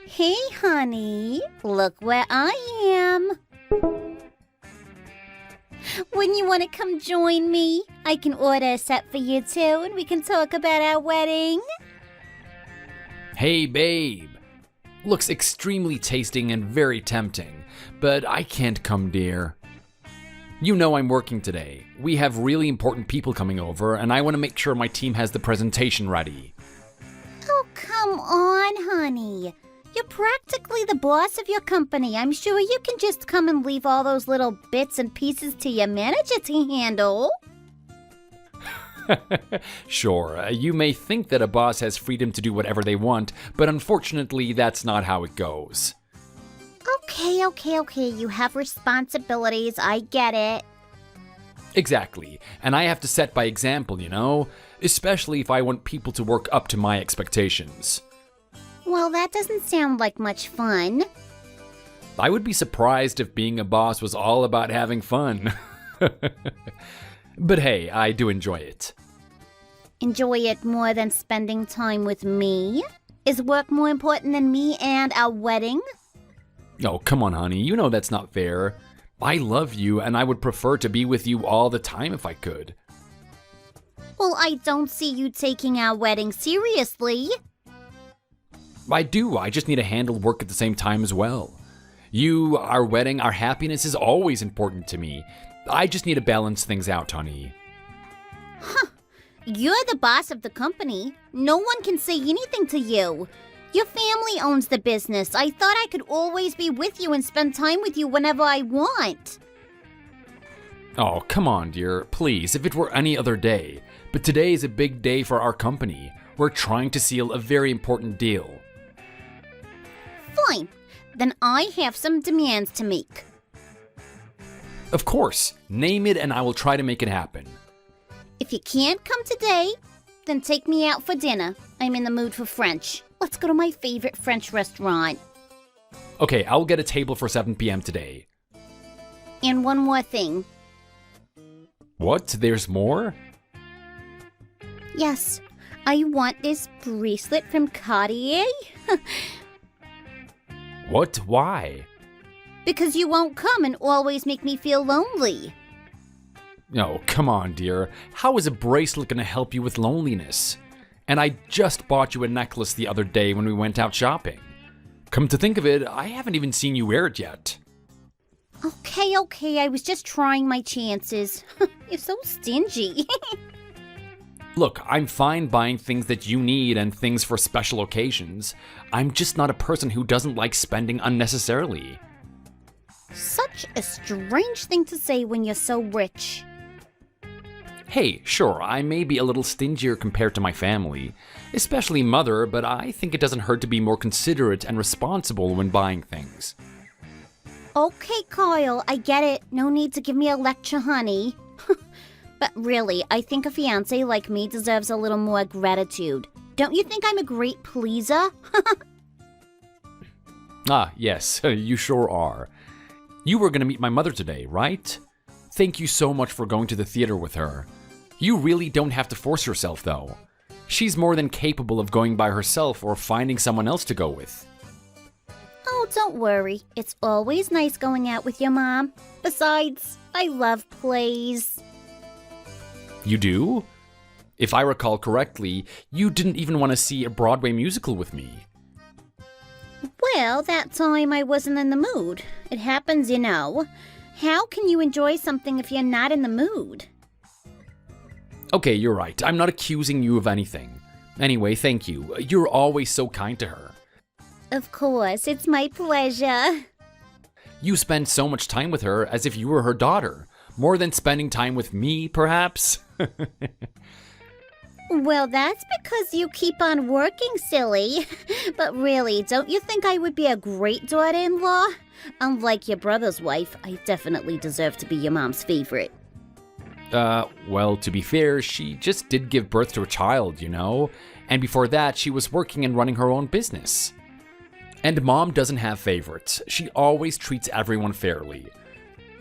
Hey, honey, look where I am. Wouldn't you want to come join me? I can order a set for you too, and we can talk about our wedding. Hey, babe. Looks extremely tasting and very tempting, but I can't come, dear. You know I'm working today. We have really important people coming over, and I want to make sure my team has the presentation ready. Oh, come on, honey. You're practically the boss of your company. I'm sure you can just come and leave all those little bits and pieces to your manager to handle. Sure, you may think that a boss has freedom to do whatever they want, but unfortunately that's not how it goes. Okay. You have responsibilities. I get it. Exactly, and I have to set by example, you know? Especially if I want people to work up to my expectations. Well, that doesn't sound like much fun. I would be surprised if being a boss was all about having fun. But hey, I do enjoy it. Enjoy it more than spending time with me? Is work more important than me and our wedding? Oh, come on, honey. You know that's not fair. I love you, and I would prefer to be with you all the time if I could. Well, I don't see you taking our wedding seriously. I do. I just need to handle work at the same time as well. You, our wedding, our happiness is always important to me. I just need to balance things out, honey. Huh. You're the boss of the company. No one can say anything to you. Your family owns the business. I thought I could always be with you and spend time with you whenever I want. Oh, come on, dear. Please, if it were any other day. But today is a big day for our company. We're trying to seal a very important deal. Fine. Then I have some demands to make. Of course. Name it and I will try to make it happen. If you can't come today, then take me out for dinner. I'm in the mood for French. Let's go to my favorite French restaurant. Okay, I'll get a table for 7 p.m. today. And one more thing. What? There's more? Yes, I want this bracelet from Cartier. What? Why? Because you won't come and always make me feel lonely. Oh, come on, dear. How is a bracelet gonna help you with loneliness? And I just bought you a necklace the other day when we went out shopping. Come to think of it, I haven't even seen you wear it yet. Okay, I was just trying my chances. You're so stingy. Look, I'm fine buying things that you need and things for special occasions. I'm just not a person who doesn't like spending unnecessarily. Such a strange thing to say when you're so rich. Hey, sure, I may be a little stingier compared to my family, especially mother, but I think it doesn't hurt to be more considerate and responsible when buying things. Okay, Kyle, I get it. No need to give me a lecture, honey. But really, I think a fiancé like me deserves a little more gratitude. Don't you think I'm a great pleaser? Ah, yes, you sure are. You were gonna meet my mother today, right? Thank you so much for going to the theater with her. You really don't have to force yourself, though. She's more than capable of going by herself or finding someone else to go with. Oh, don't worry. It's always nice going out with your mom. Besides, I love plays. You do? If I recall correctly, you didn't even want to see a Broadway musical with me. Well, that time I wasn't in the mood. It happens, you know. How can you enjoy something if you're not in the mood? Okay, you're right. I'm not accusing you of anything. Anyway, thank you. You're always so kind to her. Of course, it's my pleasure. You spend so much time with her as if you were her daughter. More than spending time with me, perhaps? Well, that's because you keep on working, silly. But really, don't you think I would be a great daughter-in-law? Unlike your brother's wife, I definitely deserve to be your mom's favorite. Well, to be fair, she just did give birth to a child, you know? And before that, she was working and running her own business. And Mom doesn't have favorites. She always treats everyone fairly.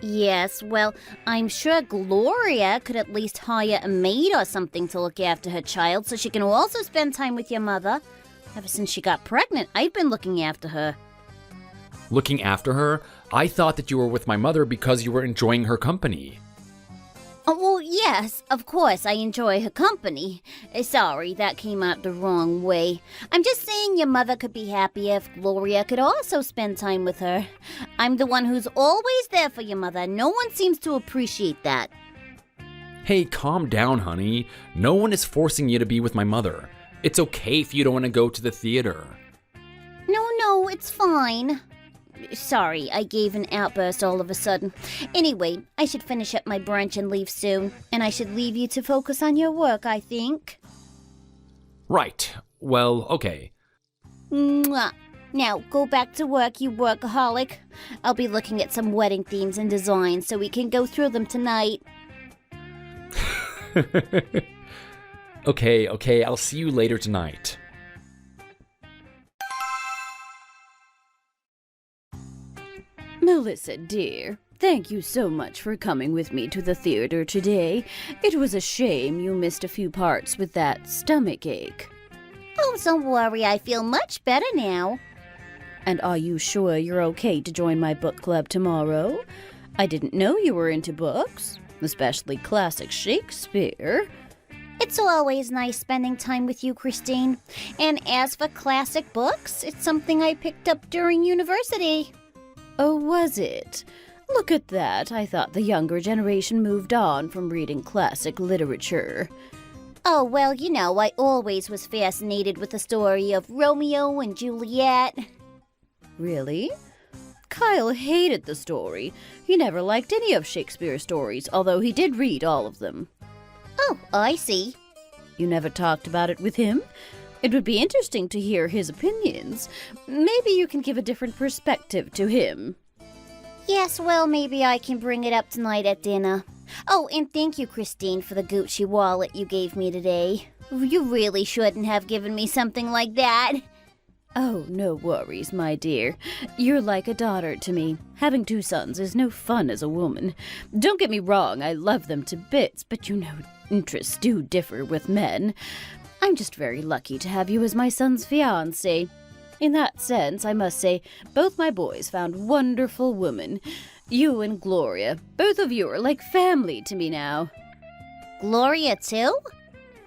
Yes, well, I'm sure Gloria could at least hire a maid or something to look after her child so she can also spend time with your mother. Ever since she got pregnant, I've been looking after her. Looking after her? I thought that you were with my mother because you were enjoying her company. Oh, well, yes, of course, I enjoy her company. Sorry, that came out the wrong way. I'm just saying your mother could be happy if Gloria could also spend time with her. I'm the one who's always there for your mother. No one seems to appreciate that. Hey, calm down, honey. No one is forcing you to be with my mother. It's okay if you don't want to go to the theater. No, it's fine. Sorry, I gave an outburst all of a sudden. Anyway, I should finish up my brunch and leave soon. And I should leave you to focus on your work, I think. Right. Well, okay. Mwah. Now, go back to work, you workaholic. I'll be looking at some wedding themes and designs so we can go through them tonight. Okay, I'll see you later tonight. Melissa, dear, thank you so much for coming with me to the theater today. It was a shame you missed a few parts with that stomach ache. Oh, don't worry, I feel much better now. And are you sure you're okay to join my book club tomorrow? I didn't know you were into books, especially classic Shakespeare. It's always nice spending time with you, Christine. And as for classic books, it's something I picked up during university. Oh, was it? Look at that. I thought the younger generation moved on from reading classic literature. Oh, well, you know, I always was fascinated with the story of Romeo and Juliet. Really? Kyle hated the story. He never liked any of Shakespeare's stories, although he did read all of them. Oh, I see. You never talked about it with him? It would be interesting to hear his opinions. Maybe you can give a different perspective to him. Yes, well, maybe I can bring it up tonight at dinner. Oh, and thank you, Christine, for the Gucci wallet you gave me today. You really shouldn't have given me something like that. Oh, no worries, my dear. You're like a daughter to me. Having two sons is no fun as a woman. Don't get me wrong, I love them to bits, but you know, interests do differ with men. I'm just very lucky to have you as my son's fiancé. In that sense, I must say, both my boys found wonderful women. You and Gloria, both of you are like family to me now. Gloria, too?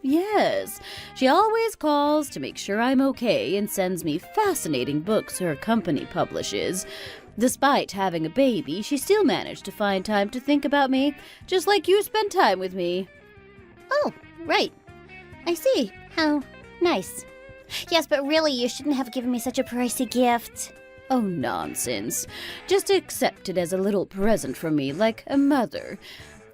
Yes, she always calls to make sure I'm okay and sends me fascinating books her company publishes. Despite having a baby, she still managed to find time to think about me, just like you spend time with me. Oh, right. I see. How nice. Yes, but really, you shouldn't have given me such a pricey gift. Oh, nonsense. Just accept it as a little present from me, like a mother.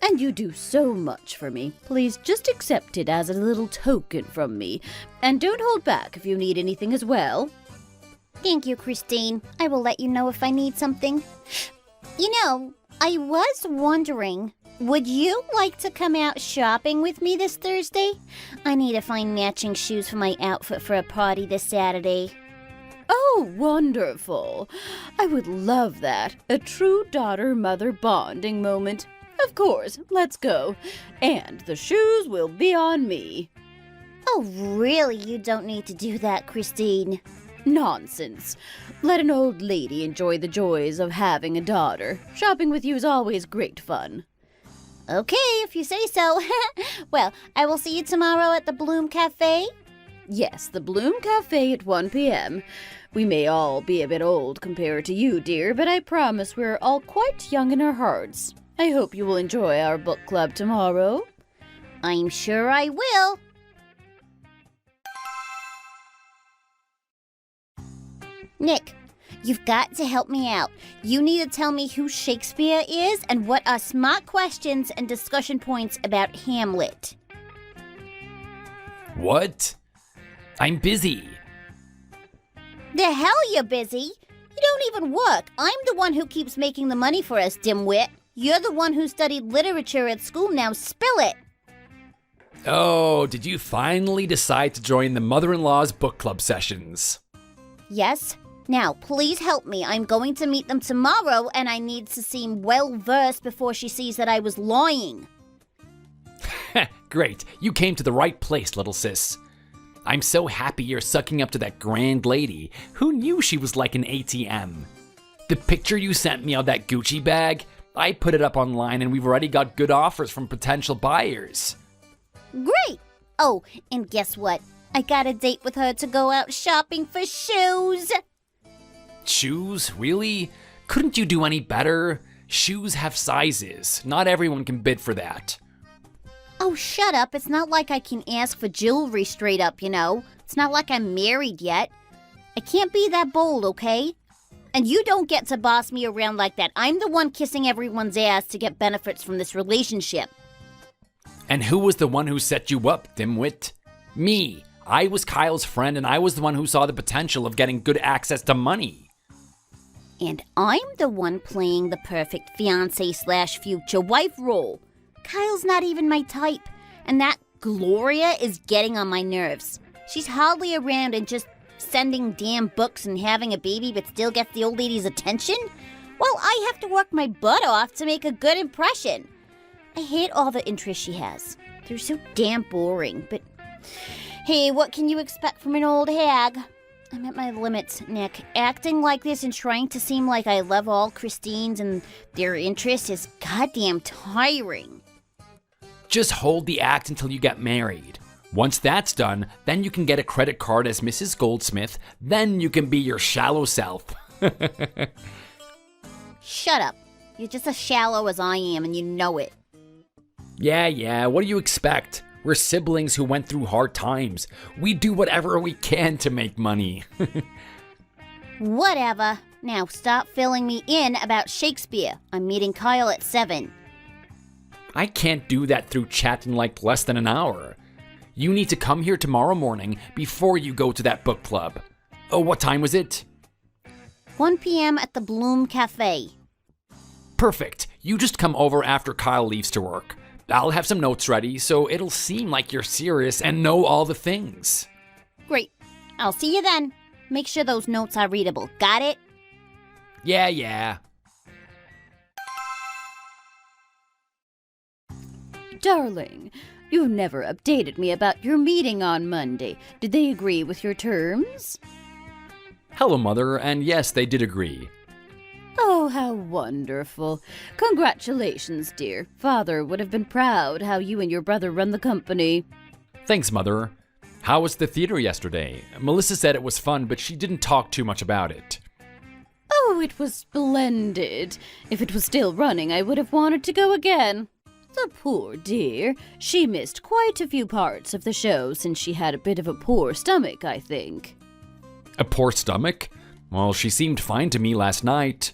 And you do so much for me. Please just accept it as a little token from me. And don't hold back if you need anything as well. Thank you, Christine. I will let you know if I need something. You know, I was wondering, would you like to come out shopping with me this Thursday? I need to find matching shoes for my outfit for a party this Saturday. Oh, wonderful. I would love that. A true daughter-mother bonding moment. Of course, let's go. And the shoes will be on me. Oh, really? You don't need to do that, Christine. Nonsense. Let an old lady enjoy the joys of having a daughter. Shopping with you is always great fun. Okay, if you say so. Well, I will see you tomorrow at the Bloom Cafe. Yes, the Bloom Cafe at 1 p.m. We may all be a bit old compared to you, dear, but I promise we're all quite young in our hearts. I hope you will enjoy our book club tomorrow. I'm sure I will. Nick, you've got to help me out. You need to tell me who Shakespeare is and what are smart questions and discussion points about Hamlet. What? I'm busy. The hell you're busy? You don't even work. I'm the one who keeps making the money for us, dimwit. You're the one who studied literature at school. Now spill it. Oh, did you finally decide to join the mother-in-law's book club sessions? Yes. Now, please help me. I'm going to meet them tomorrow, and I need to seem well-versed before she sees that I was lying. Great, you came to the right place, little sis. I'm so happy you're sucking up to that grand lady. Who knew she was like an ATM? The picture you sent me of that Gucci bag, I put it up online and we've already got good offers from potential buyers. Great! Oh, and guess what? I got a date with her to go out shopping for shoes. Shoes? Really? Couldn't you do any better? Shoes have sizes. Not everyone can bid for that. Oh, shut up. It's not like I can ask for jewelry straight up, you know. It's not like I'm married yet. I can't be that bold, okay? And you don't get to boss me around like that. I'm the one kissing everyone's ass to get benefits from this relationship. And who was the one who set you up, dimwit? Me. I was Kyle's friend and I was the one who saw the potential of getting good access to money. And I'm the one playing the perfect fiancé/future wife role. Kyle's not even my type. And that Gloria is getting on my nerves. She's hardly around and just sending damn books and having a baby but still gets the old lady's attention? Well, I have to work my butt off to make a good impression. I hate all the interests she has. They're so damn boring, but hey, what can you expect from an old hag? I'm at my limits, Nick. Acting like this and trying to seem like I love all Christines and their interests is goddamn tiring. Just hold the act until you get married. Once that's done, then you can get a credit card as Mrs. Goldsmith. Then you can be your shallow self. Shut up. You're just as shallow as I am and you know it. Yeah, what do you expect? We're siblings who went through hard times. We do whatever we can to make money. Whatever. Now stop filling me in about Shakespeare. I'm meeting Kyle at 7. I can't do that through chat in like less than an hour. You need to come here tomorrow morning before you go to that book club. Oh, what time was it? 1 p.m. at the Bloom Cafe. Perfect. You just come over after Kyle leaves to work. I'll have some notes ready, so it'll seem like you're serious and know all the things. Great. I'll see you then. Make sure those notes are readable. Got it? Yeah. Darling, you never updated me about your meeting on Monday. Did they agree with your terms? Hello, Mother, and yes, they did agree. Oh, how wonderful. Congratulations, dear. Father would have been proud how you and your brother run the company. Thanks, Mother. How was the theater yesterday? Melissa said it was fun, but she didn't talk too much about it. Oh, it was splendid. If it was still running, I would have wanted to go again. The poor dear. She missed quite a few parts of the show since she had a bit of a poor stomach, I think. A poor stomach? Well, she seemed fine to me last night.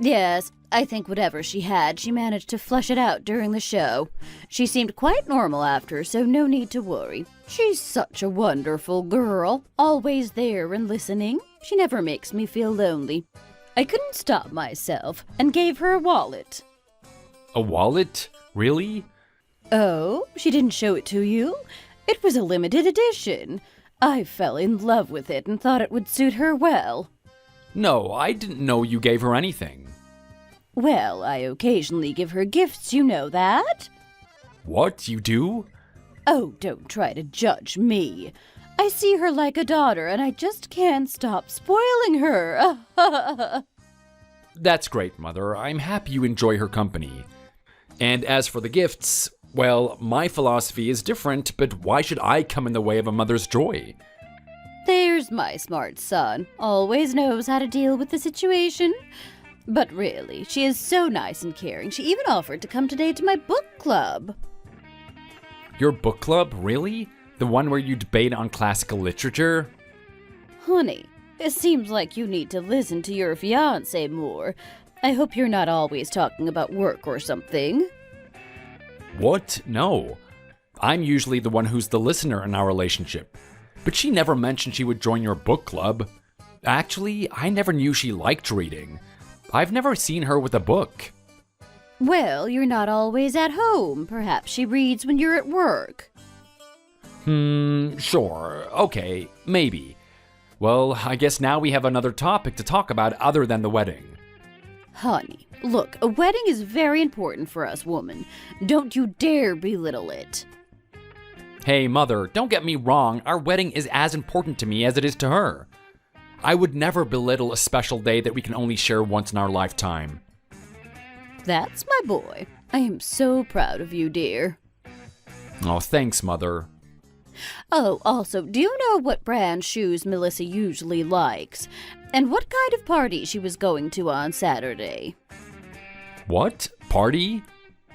Yes, I think whatever she had, she managed to flush it out during the show. She seemed quite normal after, so no need to worry. She's such a wonderful girl, always there and listening. She never makes me feel lonely. I couldn't stop myself and gave her a wallet. A wallet? Really? Oh, she didn't show it to you? It was a limited edition. I fell in love with it and thought it would suit her well. No, I didn't know you gave her anything. Well, I occasionally give her gifts, you know that? What, you do? Oh, don't try to judge me. I see her like a daughter, and I just can't stop spoiling her. That's great, Mother. I'm happy you enjoy her company. And as for the gifts, well, my philosophy is different, but why should I come in the way of a mother's joy? There's my smart son. Always knows how to deal with the situation. But really, she is so nice and caring. She even offered to come today to my book club. Your book club? Really? The one where you debate on classical literature? Honey, it seems like you need to listen to your fiancé more. I hope you're not always talking about work or something. What? No. I'm usually the one who's the listener in our relationship. But she never mentioned she would join your book club. Actually, I never knew she liked reading. I've never seen her with a book. Well, you're not always at home. Perhaps she reads when you're at work. Sure. Okay, maybe. Well, I guess now we have another topic to talk about other than the wedding. Honey, look, a wedding is very important for us women. Don't you dare belittle it. Hey, Mother, don't get me wrong. Our wedding is as important to me as it is to her. I would never belittle a special day that we can only share once in our lifetime. That's my boy. I am so proud of you, dear. Oh, thanks, Mother. Oh, also, do you know what brand shoes Melissa usually likes? And what kind of party she was going to on Saturday? What? Party?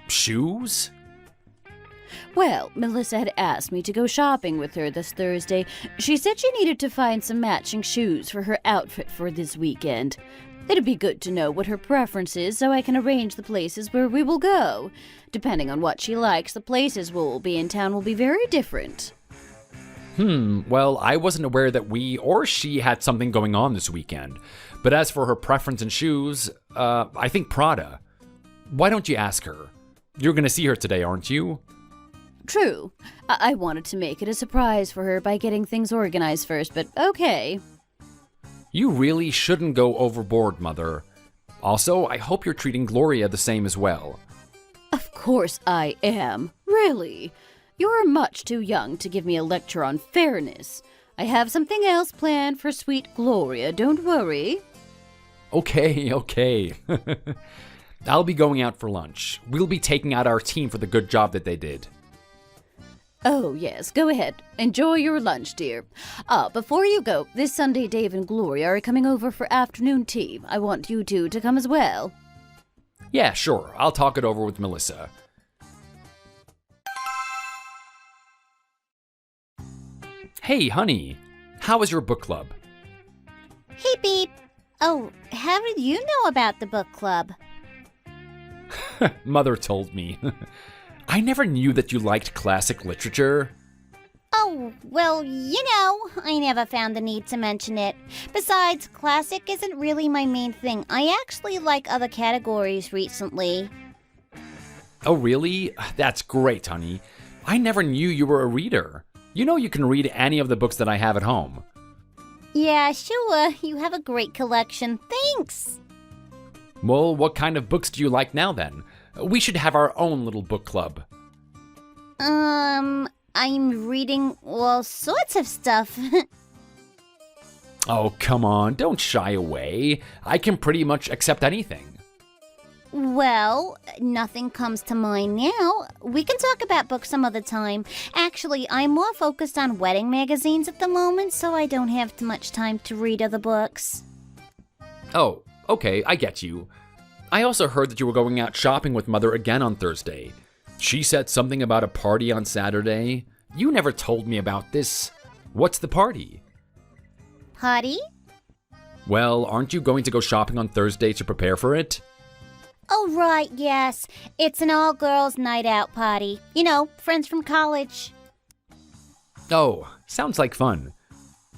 Shoes? Well, Melissa had asked me to go shopping with her this Thursday. She said she needed to find some matching shoes for her outfit for this weekend. It'd be good to know what her preference is so I can arrange the places where we will go. Depending on what she likes, the places we'll be in town will be very different. Well, I wasn't aware that we or she had something going on this weekend. But as for her preference in shoes, I think Prada. Why don't you ask her? You're gonna see her today, aren't you? True. I wanted to make it a surprise for her by getting things organized first, but okay. You really shouldn't go overboard, Mother. Also, I hope you're treating Gloria the same as well. Of course I am. Really. You're much too young to give me a lecture on fairness. I have something else planned for sweet Gloria, don't worry. Okay. I'll be going out for lunch. We'll be taking out our team for the good job that they did. Oh, yes, go ahead. Enjoy your lunch, dear. Before you go, this Sunday Dave and Gloria are coming over for afternoon tea. I want you two to come as well. Yeah, sure. I'll talk it over with Melissa. Hey, honey. How was your book club? Hey, babe. Oh, how did you know about the book club? Mother told me. I never knew that you liked classic literature. Oh, well, I never found the need to mention it. Besides, classic isn't really my main thing. I actually like other categories recently. Oh, really? That's great, honey. I never knew you were a reader. You know you can read any of the books that I have at home. Yeah, sure. You have a great collection. Thanks. Well, what kind of books do you like now, then? We should have our own little book club. I'm reading all sorts of stuff. Oh, come on. Don't shy away. I can pretty much accept anything. Well, nothing comes to mind now. We can talk about books some other time. Actually, I'm more focused on wedding magazines at the moment, so I don't have too much time to read other books. Oh, okay, I get you. I also heard that you were going out shopping with Mother again on Thursday. She said something about a party on Saturday. You never told me about this. What's the party? Party? Well, aren't you going to go shopping on Thursday to prepare for it? Oh, right, yes. It's an all-girls night out party. Friends from college. Oh, sounds like fun.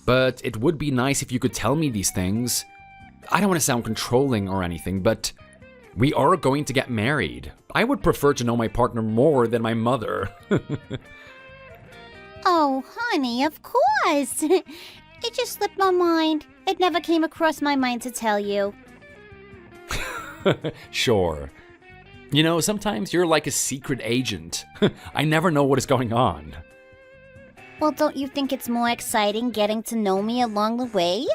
But it would be nice if you could tell me these things. I don't want to sound controlling or anything, but we are going to get married. I would prefer to know my partner more than my mother. Oh, honey, of course. It just slipped my mind. It never came across my mind to tell you. Sure. Sometimes you're like a secret agent. I never know what is going on. Well, don't you think it's more exciting getting to know me along the way?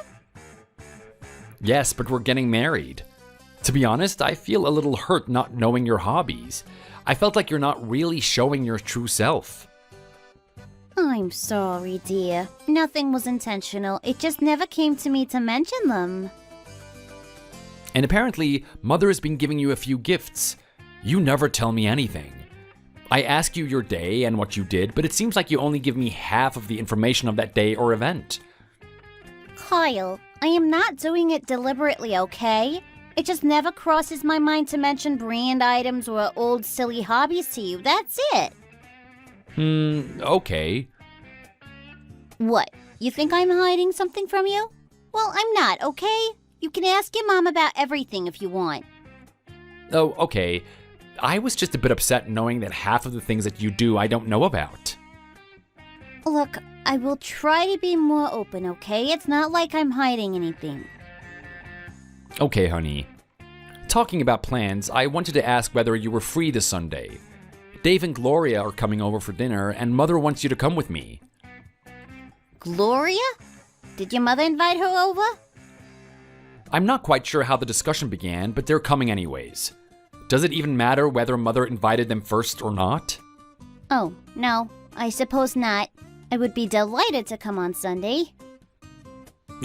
Yes, but we're getting married. To be honest, I feel a little hurt not knowing your hobbies. I felt like you're not really showing your true self. I'm sorry, dear. Nothing was intentional. It just never came to me to mention them. And apparently, Mother has been giving you a few gifts. You never tell me anything. I ask you your day and what you did, but it seems like you only give me half of the information of that day or event. Kyle, I am not doing it deliberately, okay? It just never crosses my mind to mention brand items or old silly hobbies to you. That's it. Okay. What? You think I'm hiding something from you? Well, I'm not, okay? You can ask your mom about everything if you want. Oh, okay. I was just a bit upset knowing that half of the things that you do I don't know about. Look, I will try to be more open, okay? It's not like I'm hiding anything. Okay, honey. Talking about plans, I wanted to ask whether you were free this Sunday. Dave and Gloria are coming over for dinner, and Mother wants you to come with me. Gloria? Did your mother invite her over? I'm not quite sure how the discussion began, but they're coming anyways. Does it even matter whether Mother invited them first or not? Oh, no, I suppose not. I would be delighted to come on Sunday.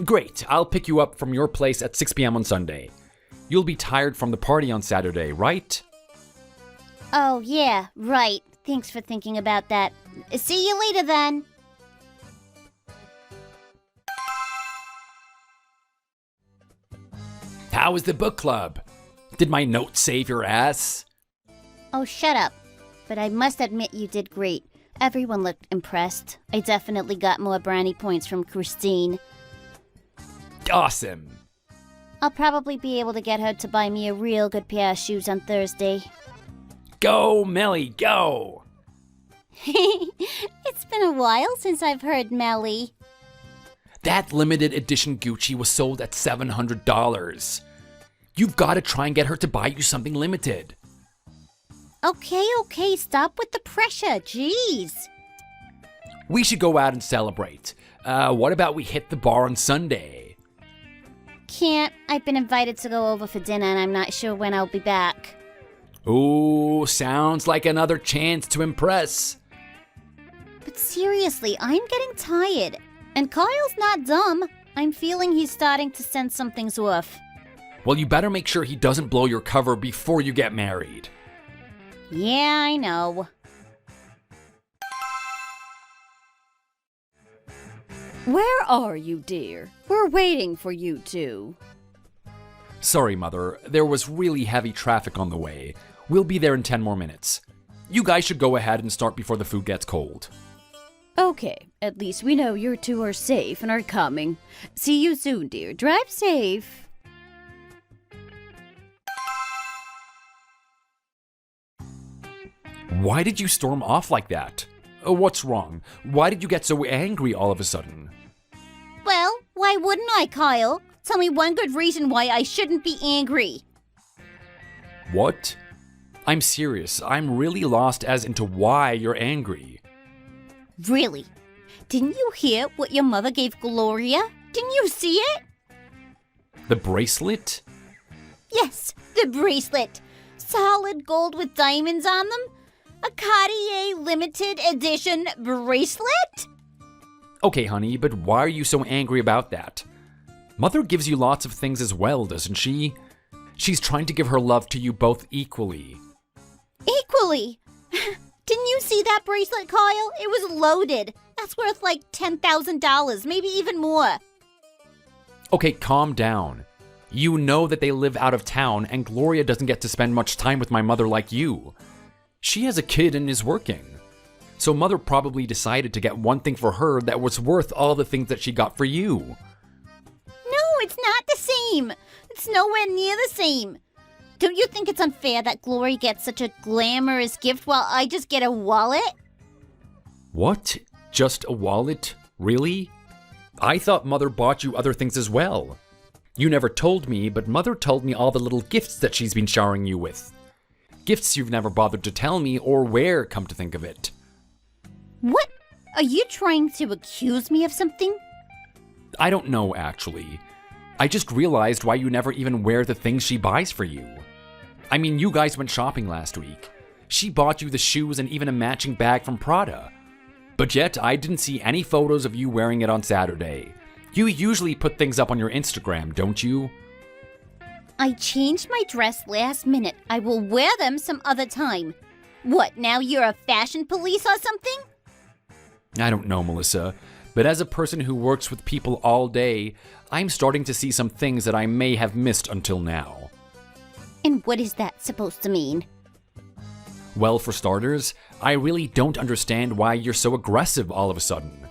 Great, I'll pick you up from your place at 6 p.m. on Sunday. You'll be tired from the party on Saturday, right? Oh, yeah, right. Thanks for thinking about that. See you later then. How was the book club? Did my notes save your ass? Oh, shut up. But I must admit you did great. Everyone looked impressed. I definitely got more brownie points from Christine. Awesome. I'll probably be able to get her to buy me a real good pair of shoes on Thursday. Go, Melly, go! It's been a while since I've heard Melly. That limited edition Gucci was sold at $700. You've got to try and get her to buy you something limited. Okay, stop with the pressure, jeez. We should go out and celebrate. What about we hit the bar on Sunday? Can't. I've been invited to go over for dinner and I'm not sure when I'll be back. Ooh, sounds like another chance to impress. But seriously, I'm getting tired. And Kyle's not dumb. I'm feeling he's starting to sense something's off. Well, you better make sure he doesn't blow your cover before you get married. Yeah, I know. Where are you, dear? We're waiting for you two. Sorry, Mother. There was really heavy traffic on the way. We'll be there in 10 more minutes. You guys should go ahead and start before the food gets cold. Okay, at least we know you two are safe and are coming. See you soon, dear. Drive safe. Why did you storm off like that? What's wrong? Why did you get so angry all of a sudden? Well, why wouldn't I, Kyle? Tell me one good reason why I shouldn't be angry. What? I'm serious. I'm really lost as into why you're angry. Really? Didn't you hear what your mother gave Gloria? Didn't you see it? The bracelet? Yes, the bracelet. Solid gold with diamonds on them. A Cartier limited edition bracelet? Okay, honey, but why are you so angry about that? Mother gives you lots of things as well, doesn't she? She's trying to give her love to you both equally. Equally? Didn't you see that bracelet, Kyle? It was loaded. That's worth like $10,000, maybe even more. Okay, calm down. You know that they live out of town, and Gloria doesn't get to spend much time with my mother like you. She has a kid and is working. So Mother probably decided to get one thing for her that was worth all the things that she got for you. No, it's not the same. It's nowhere near the same. Don't you think it's unfair that Gloria gets such a glamorous gift while I just get a wallet? What? Just a wallet? Really? I thought Mother bought you other things as well. You never told me, but Mother told me all the little gifts that she's been showering you with. Gifts you've never bothered to tell me or where, come to think of it. What? Are you trying to accuse me of something? I don't know, actually. I just realized why you never even wear the things she buys for you. I mean, you guys went shopping last week. She bought you the shoes and even a matching bag from Prada. But yet, I didn't see any photos of you wearing it on Saturday. You usually put things up on your Instagram, don't you? I changed my dress last minute. I will wear them some other time. What, now you're a fashion police or something? I don't know, Melissa. But as a person who works with people all day, I'm starting to see some things that I may have missed until now. And what is that supposed to mean? Well, for starters, I really don't understand why you're so aggressive all of a sudden.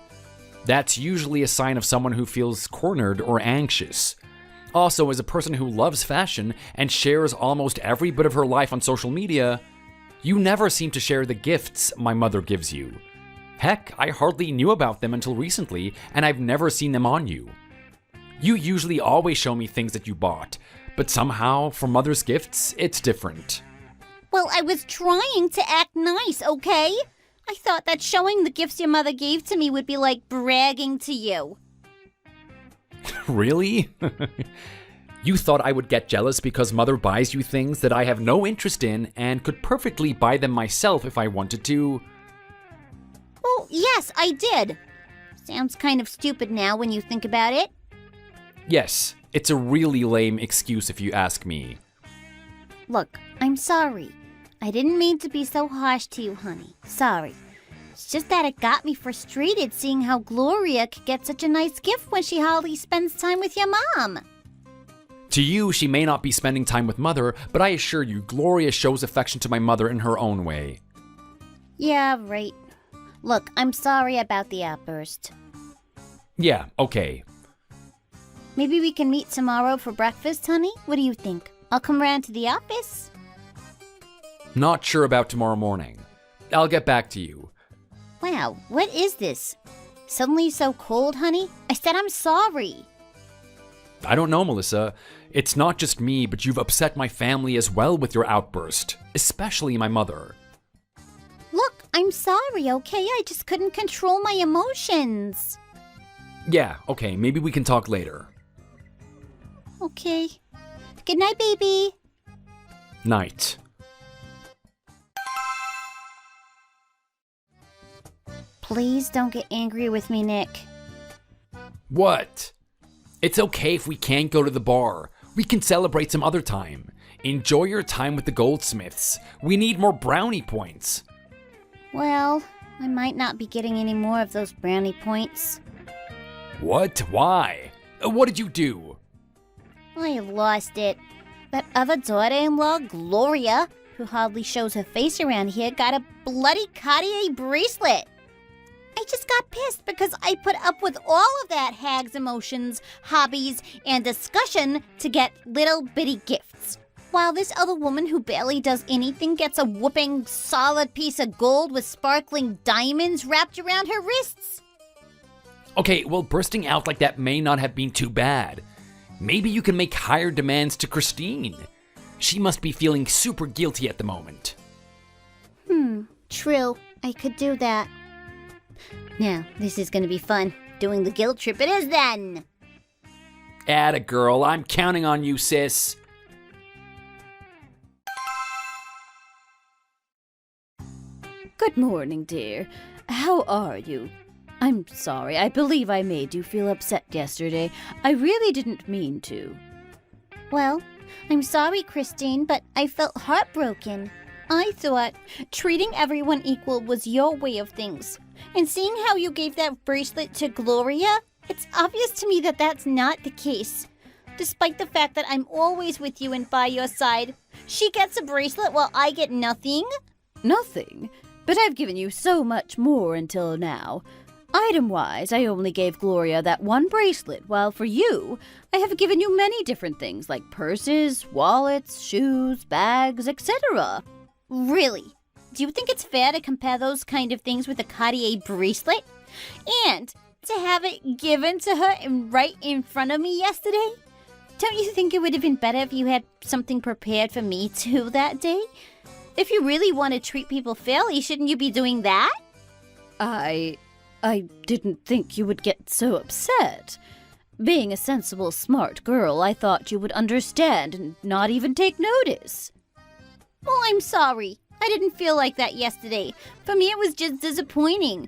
That's usually a sign of someone who feels cornered or anxious. Also, as a person who loves fashion and shares almost every bit of her life on social media, you never seem to share the gifts my mother gives you. Heck, I hardly knew about them until recently, and I've never seen them on you. You usually always show me things that you bought, but somehow, for mother's gifts, it's different. Well, I was trying to act nice, okay? I thought that showing the gifts your mother gave to me would be like bragging to you. Really? You thought I would get jealous because Mother buys you things that I have no interest in and could perfectly buy them myself if I wanted to? Well, yes, I did. Sounds kind of stupid now when you think about it. Yes, it's a really lame excuse if you ask me. Look, I'm sorry. I didn't mean to be so harsh to you, honey. Sorry. It's just that it got me frustrated seeing how Gloria could get such a nice gift when she hardly spends time with your mom. To you, she may not be spending time with Mother, but I assure you, Gloria shows affection to my mother in her own way. Yeah, right. Look, I'm sorry about the outburst. Yeah, okay. Maybe we can meet tomorrow for breakfast, honey? What do you think? I'll come round to the office. Not sure about tomorrow morning. I'll get back to you. Wow, what is this? Suddenly so cold, honey? I said I'm sorry. I don't know, Melissa. It's not just me, but you've upset my family as well with your outburst, especially my mother. Look, I'm sorry, okay? I just couldn't control my emotions. Yeah, okay, maybe we can talk later. Okay. Good night, baby. Night. Please don't get angry with me, Nick. What? It's okay if we can't go to the bar. We can celebrate some other time. Enjoy your time with the goldsmiths. We need more brownie points. Well, I might not be getting any more of those brownie points. What? Why? What did you do? I lost it. That other daughter-in-law, Gloria, who hardly shows her face around here, got a bloody Cartier bracelet. I just got pissed because I put up with all of that hag's emotions, hobbies, and discussion to get little bitty gifts. While this other woman who barely does anything gets a whooping solid piece of gold with sparkling diamonds wrapped around her wrists. Okay, well, bursting out like that may not have been too bad. Maybe you can make higher demands to Christine. She must be feeling super guilty at the moment. True. I could do that. Now, this is gonna be fun. Doing the guilt trip it is then! Atta girl, I'm counting on you, sis. Good morning, dear. How are you? I'm sorry, I believe I made you feel upset yesterday. I really didn't mean to. Well, I'm sorry, Christine, but I felt heartbroken. I thought treating everyone equal was your way of things. And seeing how you gave that bracelet to Gloria, it's obvious to me that that's not the case. Despite the fact that I'm always with you and by your side, she gets a bracelet while I get nothing? Nothing? But I've given you so much more until now. Item-wise, I only gave Gloria that one bracelet, while for you, I have given you many different things like purses, wallets, shoes, bags, etc. Really? Do you think it's fair to compare those kind of things with a Cartier bracelet? And to have it given to her right in front of me yesterday? Don't you think it would have been better if you had something prepared for me too that day? If you really want to treat people fairly, shouldn't you be doing that? I didn't think you would get so upset. Being a sensible, smart girl, I thought you would understand and not even take notice. Well, I'm sorry. I didn't feel like that yesterday. For me, it was just disappointing.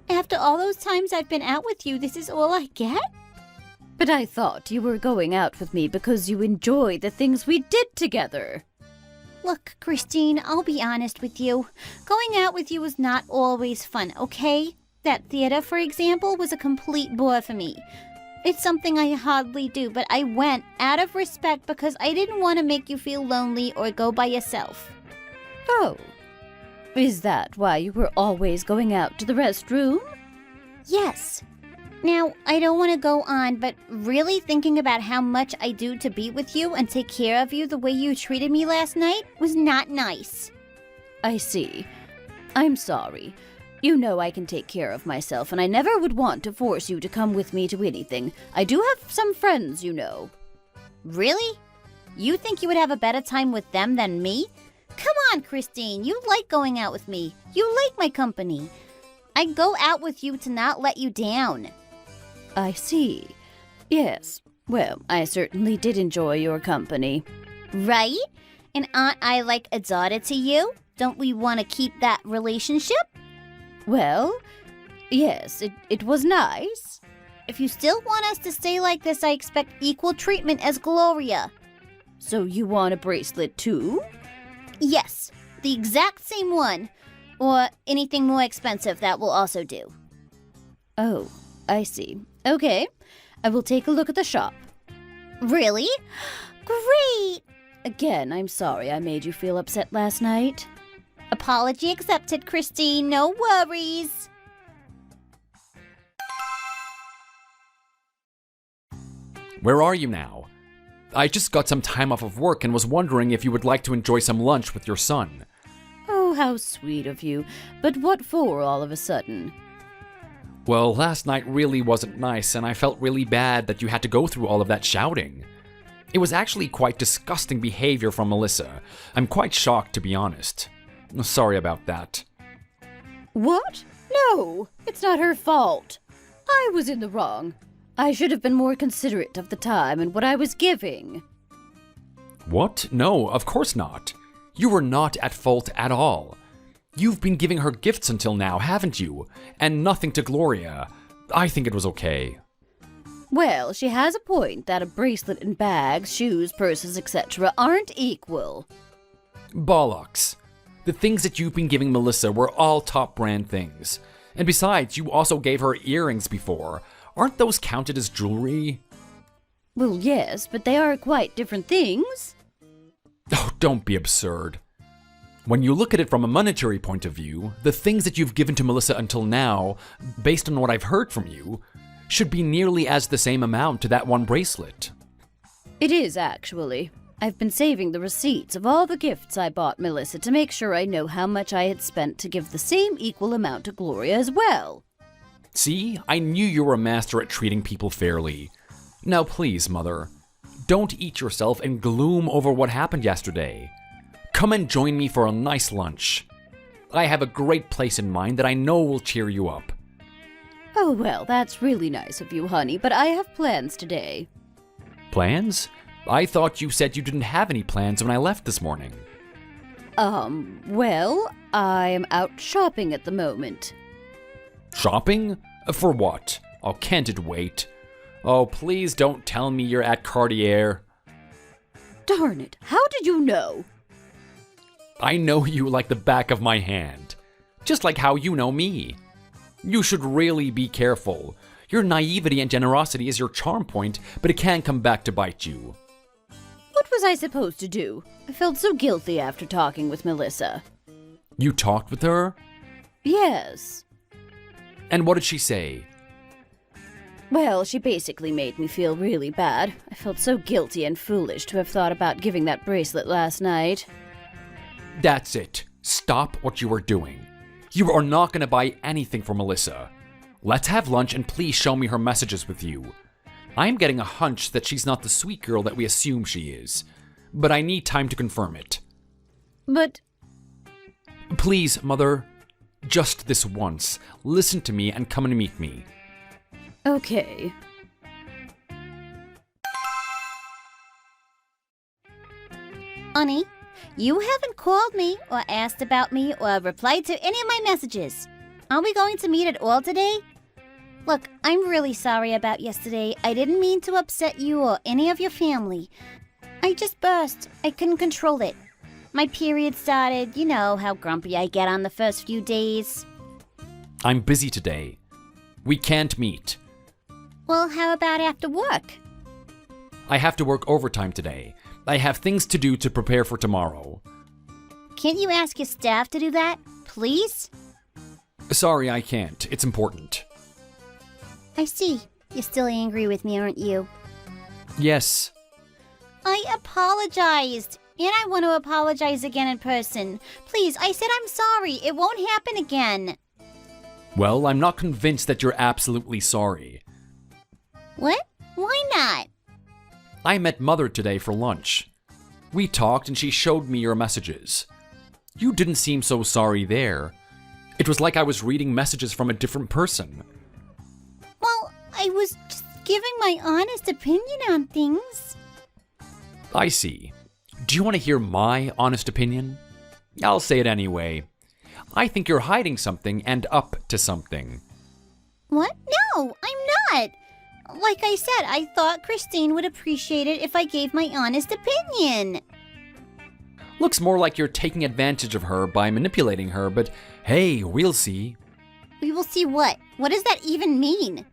After all those times I've been out with you, this is all I get? But I thought you were going out with me because you enjoyed the things we did together. Look, Christine, I'll be honest with you. Going out with you was not always fun, okay? That theater, for example, was a complete bore for me. It's something I hardly do, but I went out of respect because I didn't want to make you feel lonely or go by yourself. Oh. Is that why you were always going out to the restroom? Yes. Now, I don't want to go on, but really thinking about how much I do to be with you and take care of you the way you treated me last night was not nice. I see. I'm sorry. You know I can take care of myself, and I never would want to force you to come with me to anything. I do have some friends, you know. Really? You think you would have a better time with them than me? Come on, Christine. You like going out with me. You like my company. I go out with you to not let you down. I see. Yes. Well, I certainly did enjoy your company. Right? And aren't I like a daughter to you? Don't we want to keep that relationship? Well, yes, it was nice. If you still want us to stay like this, I expect equal treatment as Gloria. So you want a bracelet too? Yes, the exact same one. Or anything more expensive that will also do. Oh, I see. Okay, I will take a look at the shop. Really? Great! Again, I'm sorry I made you feel upset last night. Apology accepted, Christine. No worries. Where are you now? I just got some time off of work and was wondering if you would like to enjoy some lunch with your son. Oh, how sweet of you. But what for all of a sudden? Well, last night really wasn't nice, and I felt really bad that you had to go through all of that shouting. It was actually quite disgusting behavior from Melissa. I'm quite shocked, to be honest. Sorry about that. What? No, it's not her fault. I was in the wrong. I should have been more considerate of the time and what I was giving. What? No, of course not. You were not at fault at all. You've been giving her gifts until now, haven't you? And nothing to Gloria. I think it was okay. Well, she has a point that a bracelet and bags, shoes, purses, etc. aren't equal. Bollocks. The things that you've been giving Melissa were all top brand things. And besides, you also gave her earrings before. Aren't those counted as jewelry? Well, yes, but they are quite different things. Oh, don't be absurd. When you look at it from a monetary point of view, the things that you've given to Melissa until now, based on what I've heard from you, should be nearly as the same amount to that one bracelet. It is, actually. I've been saving the receipts of all the gifts I bought Melissa to make sure I know how much I had spent to give the same equal amount to Gloria as well. See, I knew you were a master at treating people fairly. Now please, Mother, don't eat yourself and gloom over what happened yesterday. Come and join me for a nice lunch. I have a great place in mind that I know will cheer you up. Oh, well, that's really nice of you, honey, but I have plans today. Plans? I thought you said you didn't have any plans when I left this morning. Well, I am out shopping at the moment. Shopping? For what? Oh, can't it wait? Oh, please don't tell me you're at Cartier. Darn it, how did you know? I know you like the back of my hand. Just like how you know me. You should really be careful. Your naivety and generosity is your charm point, but it can come back to bite you. What was I supposed to do? I felt so guilty after talking with Melissa. You talked with her? Yes. And what did she say? Well, she basically made me feel really bad. I felt so guilty and foolish to have thought about giving that bracelet last night. That's it. Stop what you are doing. You are not going to buy anything for Melissa. Let's have lunch and please show me her messages with you. I'm getting a hunch that she's not the sweet girl that we assume she is. But I need time to confirm it. But... Please, Mother. Just this once. Listen to me and come and meet me. Okay. Honey, you haven't called me or asked about me or replied to any of my messages. Are we going to meet at all today? Look, I'm really sorry about yesterday. I didn't mean to upset you or any of your family. I just burst. I couldn't control it. My period started. You know how grumpy I get on the first few days. I'm busy today. We can't meet. Well, how about after work? I have to work overtime today. I have things to do to prepare for tomorrow. Can't you ask your staff to do that, please? Sorry, I can't. It's important. I see. You're still angry with me, aren't you? Yes. I apologized. And I want to apologize again in person. Please, I said I'm sorry. It won't happen again. Well, I'm not convinced that you're absolutely sorry. What? Why not? I met Mother today for lunch. We talked and she showed me your messages. You didn't seem so sorry there. It was like I was reading messages from a different person. Well, I was just giving my honest opinion on things. I see. Do you want to hear my honest opinion? I'll say it anyway. I think you're hiding something and up to something. What? No, I'm not. Like I said, I thought Christine would appreciate it if I gave my honest opinion. Looks more like you're taking advantage of her by manipulating her, but hey, we'll see. We will see what? What does that even mean?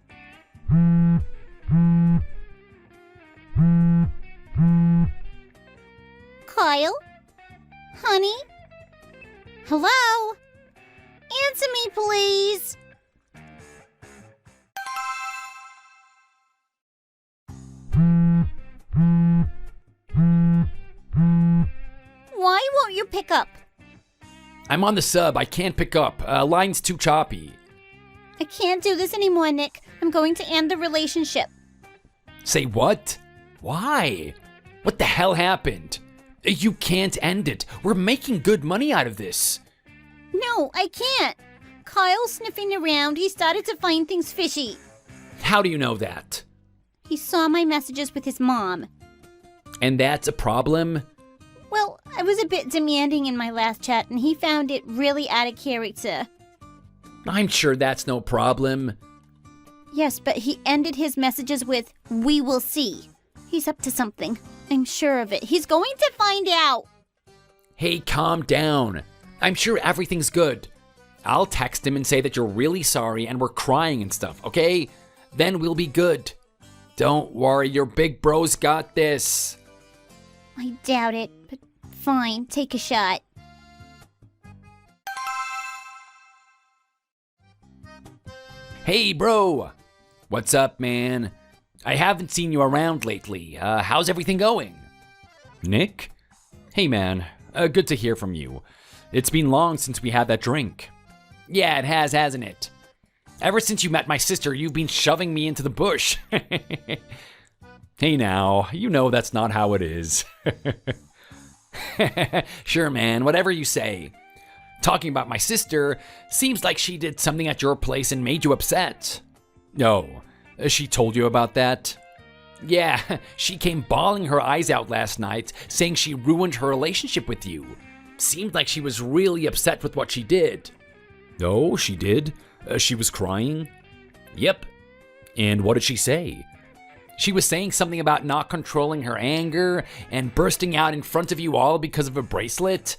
Kyle? Honey? Hello? Answer me, please. Why won't you pick up? I'm on the sub. I can't pick up. Line's too choppy. I can't do this anymore, Nick. I'm going to end the relationship. Say what? Why? What the hell happened? You can't end it. We're making good money out of this. No, I can't. Kyle's sniffing around. He started to find things fishy. How do you know that? He saw my messages with his mom. And that's a problem? Well, I was a bit demanding in my last chat, and he found it really out of character. I'm sure that's no problem. Yes, but he ended his messages with, "We will see." He's up to something. I'm sure of it. He's going to find out. Hey, calm down. I'm sure everything's good. I'll text him and say that you're really sorry and we're crying and stuff, okay? Then we'll be good. Don't worry, your big bro's got this. I doubt it, but fine, take a shot. Hey, bro. What's up, man? I haven't seen you around lately. How's everything going? Nick? Hey, man. Good to hear from you. It's been long since we had that drink. Yeah, it has, hasn't it? Ever since you met my sister, you've been shoving me into the bush. Hey now, you know that's not how it is. Sure, man, whatever you say. Talking about my sister, seems like she did something at your place and made you upset. Oh, she told you about that? Yeah, she came bawling her eyes out last night, saying she ruined her relationship with you. Seemed like she was really upset with what she did. Oh, she did? She was crying? Yep. And what did she say? She was saying something about not controlling her anger and bursting out in front of you all because of a bracelet.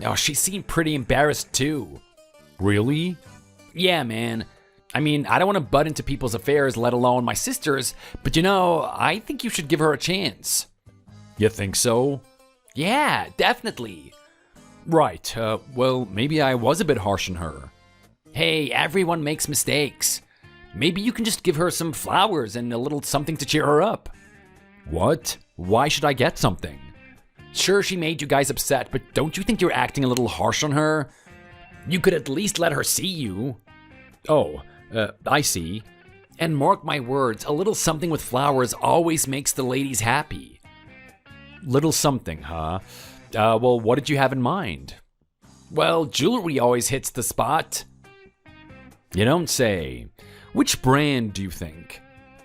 Oh, she seemed pretty embarrassed too. Really? Yeah, man. I mean, I don't want to butt into people's affairs, let alone my sister's, but you know, I think you should give her a chance. You think so? Yeah, definitely. Right, well, maybe I was a bit harsh on her. Hey, everyone makes mistakes. Maybe you can just give her some flowers and a little something to cheer her up. What? Why should I get something? Sure, she made you guys upset, but don't you think you're acting a little harsh on her? You could at least let her see you. Oh, I see. And mark my words, a little something with flowers always makes the ladies happy. Little something, huh? Well, what did you have in mind? Well, jewelry always hits the spot. You don't say. Which brand do you think?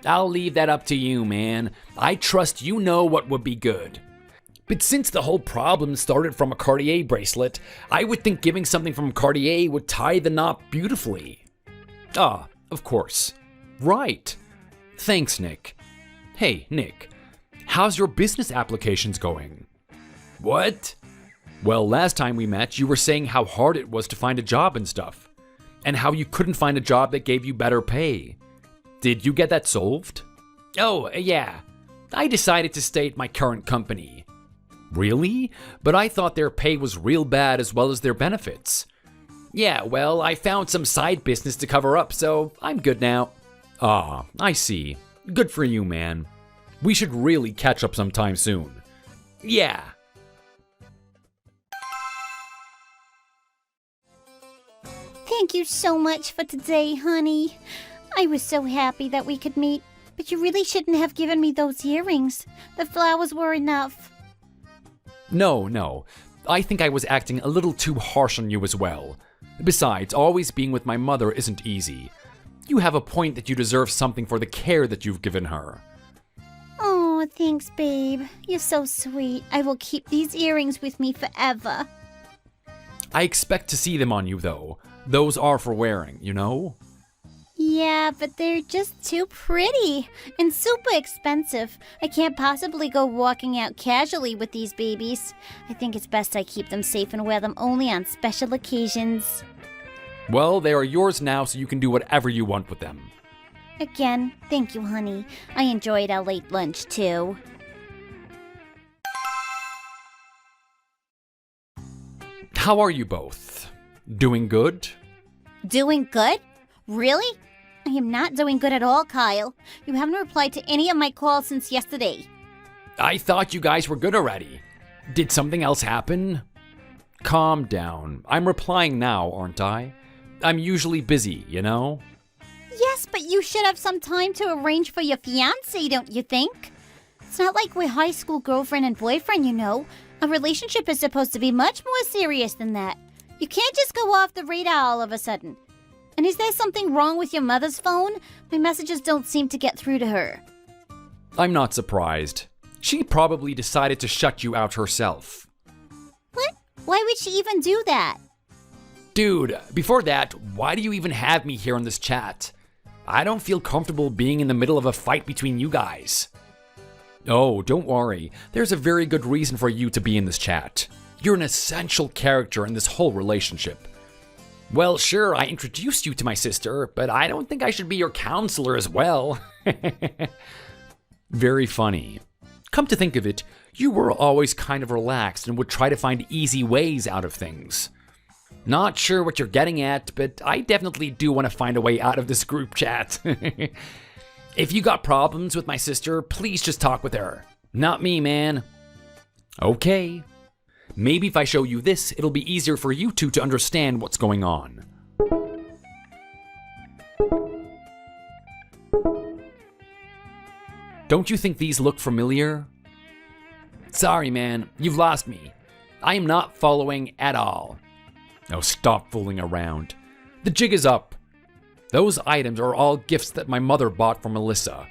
I'll leave that up to you, man. I trust you know what would be good. But since the whole problem started from a Cartier bracelet, I would think giving something from Cartier would tie the knot beautifully. Ah, of course. Right. Thanks, Nick. Hey, Nick, how's your business applications going? What? Well, last time we met, you were saying how hard it was to find a job and stuff, and how you couldn't find a job that gave you better pay. Did you get that solved? Oh, yeah. I decided to stay at my current company. Really? But I thought their pay was real bad as well as their benefits. Yeah, well, I found some side business to cover up, so I'm good now. Ah, I see. Good for you, man. We should really catch up sometime soon. Yeah. Thank you so much for today, honey. I was so happy that we could meet, but you really shouldn't have given me those earrings. The flowers were enough. No. I think I was acting a little too harsh on you as well. Besides, always being with my mother isn't easy. You have a point that you deserve something for the care that you've given her. Oh, thanks, babe. You're so sweet. I will keep these earrings with me forever. I expect to see them on you, though. Those are for wearing, you know? Yeah, but they're just too pretty and super expensive. I can't possibly go walking out casually with these babies. I think it's best I keep them safe and wear them only on special occasions. Well, they are yours now, so you can do whatever you want with them. Again, thank you, honey. I enjoyed our late lunch, too. How are you both? Doing good? Doing good? Really? I am not doing good at all, Kyle. You haven't replied to any of my calls since yesterday. I thought you guys were good already. Did something else happen? Calm down. I'm replying now, aren't I? I'm usually busy, you know? Yes, but you should have some time to arrange for your fiancé, don't you think? It's not like we're high school girlfriend and boyfriend, you know. A relationship is supposed to be much more serious than that. You can't just go off the radar all of a sudden. And is there something wrong with your mother's phone? My messages don't seem to get through to her. I'm not surprised. She probably decided to shut you out herself. What? Why would she even do that? Dude, before that, why do you even have me here on this chat? I don't feel comfortable being in the middle of a fight between you guys. Oh, don't worry. There's a very good reason for you to be in this chat. You're an essential character in this whole relationship. Well, sure, I introduced you to my sister, but I don't think I should be your counselor as well. Very funny. Come to think of it, you were always kind of relaxed and would try to find easy ways out of things. Not sure what you're getting at, but I definitely do want to find a way out of this group chat. If you got problems with my sister, please just talk with her. Not me, man. Okay. Maybe if I show you this, it'll be easier for you two to understand what's going on. Don't you think these look familiar? Sorry, man, you've lost me. I am not following at all. Oh, stop fooling around. The jig is up. Those items are all gifts that my mother bought for Melissa.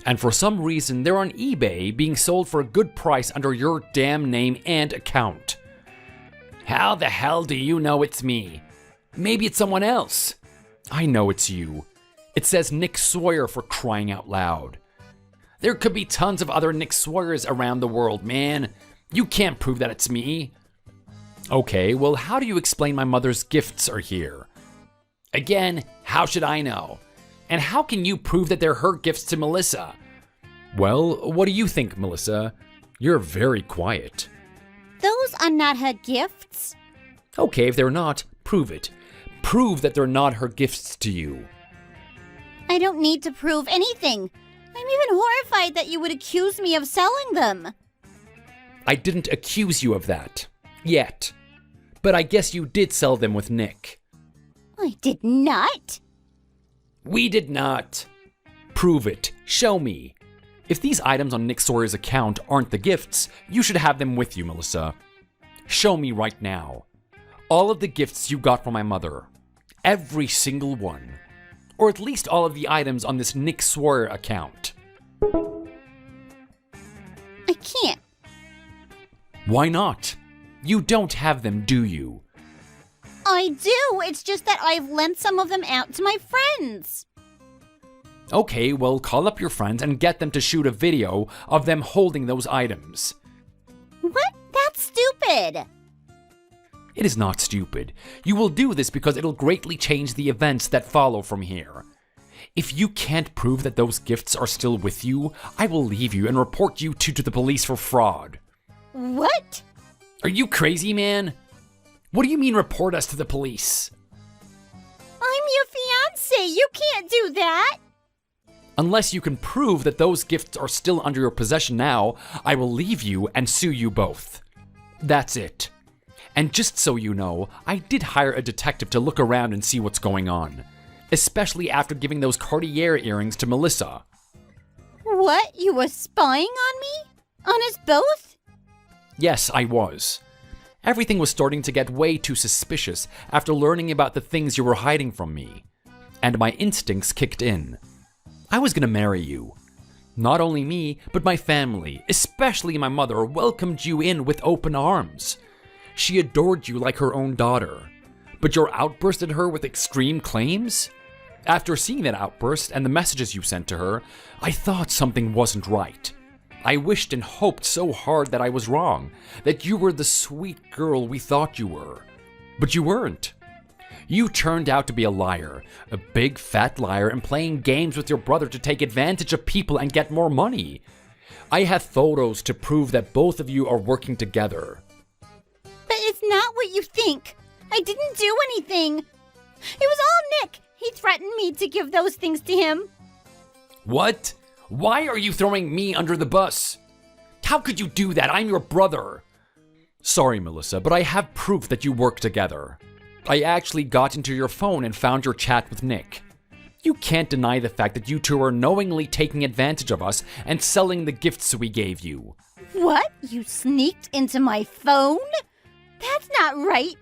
And for some reason, they're on eBay being sold for a good price under your damn name and account. How the hell do you know it's me? Maybe it's someone else. I know it's you. It says Nick Sawyer, for crying out loud. There could be tons of other Nick Sawyers around the world, man. You can't prove that it's me. Okay, well, how do you explain my mother's gifts are here? Again, how should I know? And how can you prove that they're her gifts to Melissa? Well, what do you think, Melissa? You're very quiet. Those are not her gifts. Okay, if they're not, prove it. Prove that they're not her gifts to you. I don't need to prove anything. I'm even horrified that you would accuse me of selling them. I didn't accuse you of that. Yet. But I guess you did sell them with Nick. I did not. We did not. Prove it. Show me. If these items on Nick Sawyer's account aren't the gifts, you should have them with you, Melissa. Show me right now. All of the gifts you got from my mother. Every single one. Or at least all of the items on this Nick Sawyer account. I can't. Why not? You don't have them, do you? I do. It's just that I've lent some of them out to my friends. Okay, well, call up your friends and get them to shoot a video of them holding those items. What? That's stupid. It is not stupid. You will do this because it'll greatly change the events that follow from here. If you can't prove that those gifts are still with you, I will leave you and report you two to the police for fraud. What? Are you crazy, man? What do you mean report us to the police? I'm your fiancé. You can't do that. Unless you can prove that those gifts are still under your possession now, I will leave you and sue you both. That's it. And just so you know, I did hire a detective to look around and see what's going on. Especially after giving those Cartier earrings to Melissa. What? You were spying on me? On us both? Yes, I was. Everything was starting to get way too suspicious after learning about the things you were hiding from me. And my instincts kicked in. I was gonna marry you. Not only me, but my family, especially my mother, welcomed you in with open arms. She adored you like her own daughter. But your outburst at her with extreme claims? After seeing that outburst and the messages you sent to her, I thought something wasn't right. I wished and hoped so hard that I was wrong, that you were the sweet girl we thought you were. But you weren't. You turned out to be a liar, a big fat liar, and playing games with your brother to take advantage of people and get more money. I have photos to prove that both of you are working together. But it's not what you think. I didn't do anything. It was all Nick. He threatened me to give those things to him. What? Why are you throwing me under the bus? How could you do that? I'm your brother. Sorry, Melissa, but I have proof that you work together. I actually got into your phone and found your chat with Nick. You can't deny the fact that you two are knowingly taking advantage of us and selling the gifts we gave you. What? You sneaked into my phone? That's not right.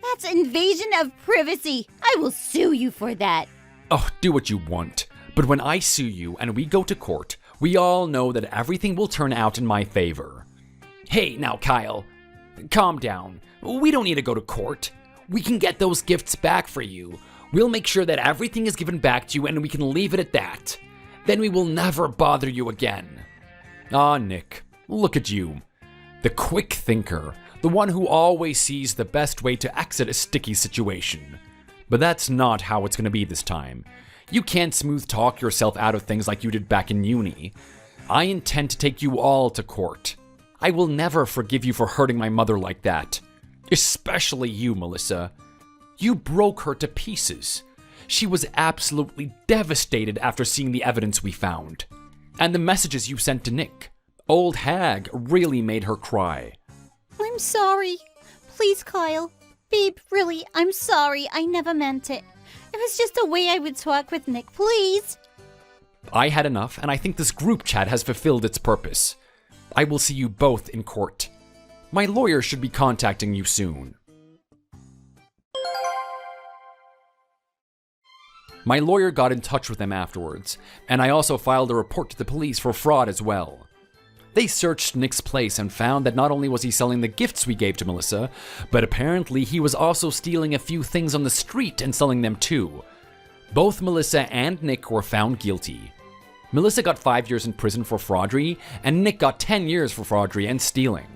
That's invasion of privacy. I will sue you for that. Oh, do what you want. But when I sue you and we go to court, we all know that everything will turn out in my favor. Hey, now, Kyle. Calm down. We don't need to go to court. We can get those gifts back for you. We'll make sure that everything is given back to you and we can leave it at that. Then we will never bother you again. Ah, Nick, look at you. The quick thinker. The one who always sees the best way to exit a sticky situation. But that's not how it's going to be this time. You can't smooth talk yourself out of things like you did back in uni. I intend to take you all to court. I will never forgive you for hurting my mother like that. Especially you, Melissa. You broke her to pieces. She was absolutely devastated after seeing the evidence we found. And the messages you sent to Nick. Old hag really made her cry. I'm sorry. Please, Kyle. Babe, really, I'm sorry. I never meant it. It was just a way I would talk with Nick, please. I had enough, and I think this group chat has fulfilled its purpose. I will see you both in court. My lawyer should be contacting you soon. My lawyer got in touch with them afterwards, and I also filed a report to the police for fraud as well. They searched Nick's place and found that not only was he selling the gifts we gave to Melissa, but apparently he was also stealing a few things on the street and selling them too. Both Melissa and Nick were found guilty. Melissa got 5 years in prison for fraudery, and Nick got 10 years for fraudery and stealing.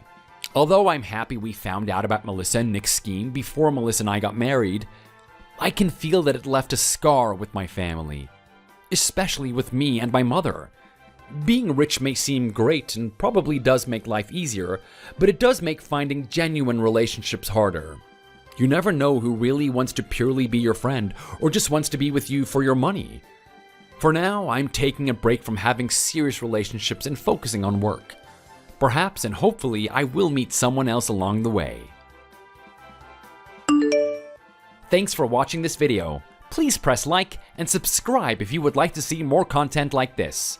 Although I'm happy we found out about Melissa and Nick's scheme before Melissa and I got married, I can feel that it left a scar with my family, especially with me and my mother. Being rich may seem great and probably does make life easier, but it does make finding genuine relationships harder. You never know who really wants to purely be your friend or just wants to be with you for your money. For now, I'm taking a break from having serious relationships and focusing on work. Perhaps and hopefully I will meet someone else along the way. Thanks for watching this video. Please press like and subscribe if you would like to see more content like this.